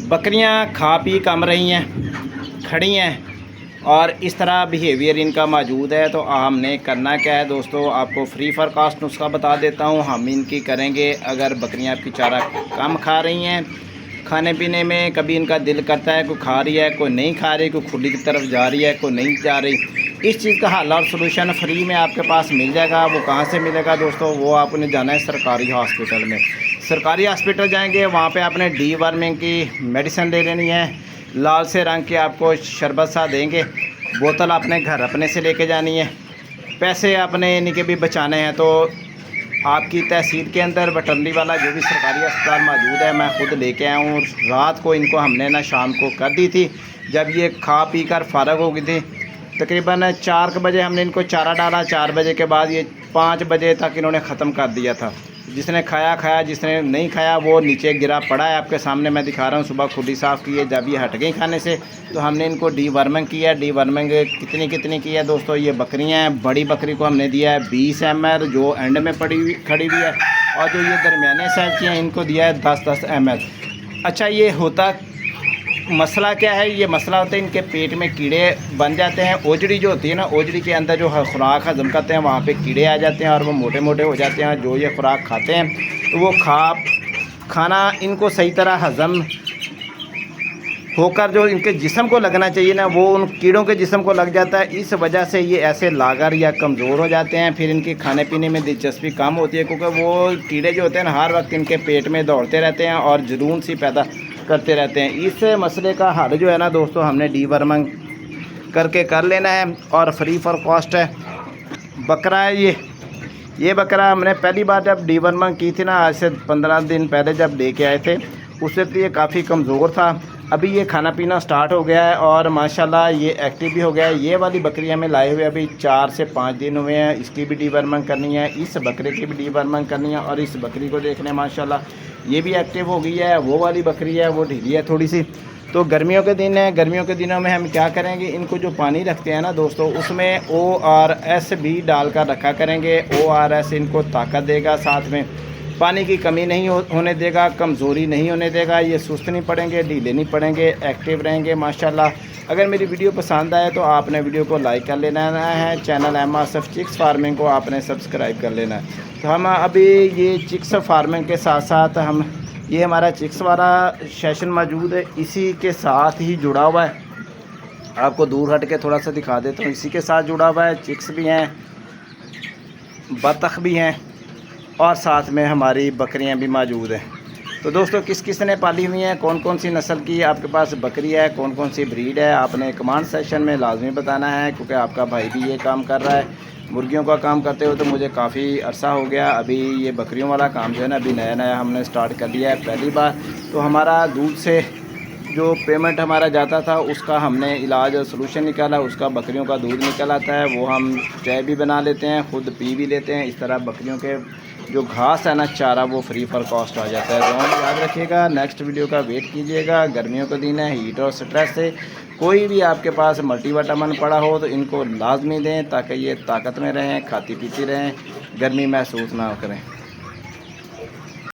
बकरियां खा पी कम रही हैं, खड़ी हैं और इस तरह बिहेवियर इनका मौजूद है। तो हमने करना क्या है दोस्तों, आपको फ्री फॉर कास्ट नुस्खा बता देता हूँ। हम इनकी करेंगे, अगर बकरियां आपकी चारा कम खा रही हैं, खाने पीने में कभी इनका दिल करता है, कोई खा रही है, कोई नहीं खा रही, कोई खुली की तरफ जा रही है, कोई नहीं जा रही, इस चीज़ का हल और सलूशन फ्री में आपके पास मिल जाएगा। वो कहाँ से मिलेगा दोस्तों, वो आपने जाना है सरकारी हॉस्पिटल में। सरकारी हॉस्पिटल जाएंगे, वहाँ पे आपने डीवर्मिंग की मेडिसिन ले लेनी है। लाल से रंग के आपको शरबत सा देंगे, बोतल अपने घर अपने से लेके जानी है। पैसे अपने यानी कि भी बचाने हैं तो आपकी तहसील के अंदर बटरली वाला जो भी सरकारी अस्पताल मौजूद है, मैं ख़ुद लेके आया हूँ। रात को इनको हमने ना शाम को कर दी थी, जब ये खा पी कर फारग हो गई थी। तकरीबन 4 बजे हमने इनको चारा डाला, 4 बजे के बाद ये 5 बजे तक इन्होंने ख़त्म कर दिया था। जिसने खाया खाया, जिसने नहीं खाया वो नीचे गिरा पड़ा है, आपके सामने मैं दिखा रहा हूँ। सुबह खुद ही साफ़ की है, जब ये हट गई खाने से तो हमने इनको डीवर्मिंग किया। डीवर्मिंग कितनी की है दोस्तों, ये बकरियाँ हैं। बड़ी बकरी को हमने दिया है 20 ml जो एंड में खड़ी हुई है, और जो ये दरमियाने साइज़ की हैं इनको दिया है 10-10 ml। अच्छा, ये होता मसला क्या है, ये मसला होता है इनके पेट में कीड़े बन जाते हैं। ओजड़ी जो होती है ना, ओजड़ी के अंदर जो खुराक हजम करते हैं वहाँ पे कीड़े आ जाते हैं और वो मोटे मोटे हो जाते हैं। जो ये खुराक खाते हैं तो वो खाना इनको सही तरह हजम होकर जो इनके जिस्म को लगना चाहिए ना, वो उन कीड़ों के जिस्म को लग जाता है। इस वजह से ये ऐसे लागर या कमज़ोर हो जाते हैं। फिर इनकी खाने पीने में दिलचस्पी कम होती है, क्योंकि वो कीड़े जो होते हैं ना हर वक्त इनके पेट में दौड़ते रहते हैं और जुनून सी पैदा करते रहते हैं। इस मसले का हल जो है ना दोस्तों, हमने डीवर्मिंग करके कर लेना है और फ्री फॉर कॉस्ट है। बकरा है ये बकरा हमने पहली बार जब डीवर्मिंग की थी ना, आज से 15 दिन पहले जब लेके आए थे, उससे तो ये काफ़ी कमज़ोर था। अभी ये खाना पीना स्टार्ट हो गया है और माशाल्लाह ये एक्टिव भी हो गया है। ये वाली बकरी हमें लाए हुए अभी 4 से 5 दिन हुए हैं। इसकी भी डीवर्मिंग करनी है, इस बकरे की भी डीवर्मिंग करनी है, और इस बकरी को देखने माशाल्लाह ये भी एक्टिव हो गई है। वो वाली बकरी है वो ढीली है थोड़ी सी। तो गर्मियों के दिन है, गर्मियों के दिनों में हम क्या करेंगे, इनको जो पानी रखते हैं ना दोस्तों, उसमें ORS भी डालकर रखा करेंगे। ORS इनको ताकत देगा, साथ में पानी की कमी नहीं होने देगा, कमज़ोरी नहीं होने देगा। ये सुस्त नहीं पड़ेंगे, ढीले नहीं पड़ेंगे, एक्टिव रहेंगे माशाल्लाह। अगर मेरी वीडियो पसंद आए तो आपने वीडियो को लाइक कर लेना है। Channel M Asif chicks farming को आपने सब्सक्राइब कर लेना है। तो हम अभी ये चिक्स फार्मिंग के साथ साथ हम ये हमारा चिक्स वाला सेशन मौजूद है, इसी के साथ ही जुड़ा हुआ है। आपको दूर हट के थोड़ा सा दिखा देता हूँ। इसी के साथ जुड़ा हुआ है, चिक्स भी हैं, बतख भी हैं और साथ में हमारी बकरियां भी मौजूद हैं। तो दोस्तों किस ने पाली हुई हैं, कौन कौन सी नस्ल की आपके पास बकरी है, कौन कौन सी ब्रीड है, आपने कमेंट सेक्शन में लाजमी बताना है, क्योंकि आपका भाई भी ये काम कर रहा है। मुर्गियों का काम करते हो तो मुझे काफ़ी अरसा हो गया। अभी ये बकरियों वाला काम जो है ना, अभी नया हमने स्टार्ट कर लिया है पहली बार। तो हमारा दूध से जो पेमेंट हमारा जाता था उसका हमने इलाज और सलूशन निकाला, उसका बकरियों का दूध निकल आता है, वो हम चाय भी बना लेते हैं, ख़ुद पी भी लेते हैं। इस तरह बकरियों के जो घास है ना, चारा, वो फ्री फॉर कॉस्ट आ जाता है। तो याद रखिएगा, नेक्स्ट वीडियो का वेट कीजिएगा। गर्मियों के दिन है, हीट और स्ट्रेस से कोई भी आपके पास मल्टीविटामिन पड़ा हो तो इनको लाजमी दें, ताकि ये ताकत में रहें, खाती पीती रहें, गर्मी महसूस ना करें।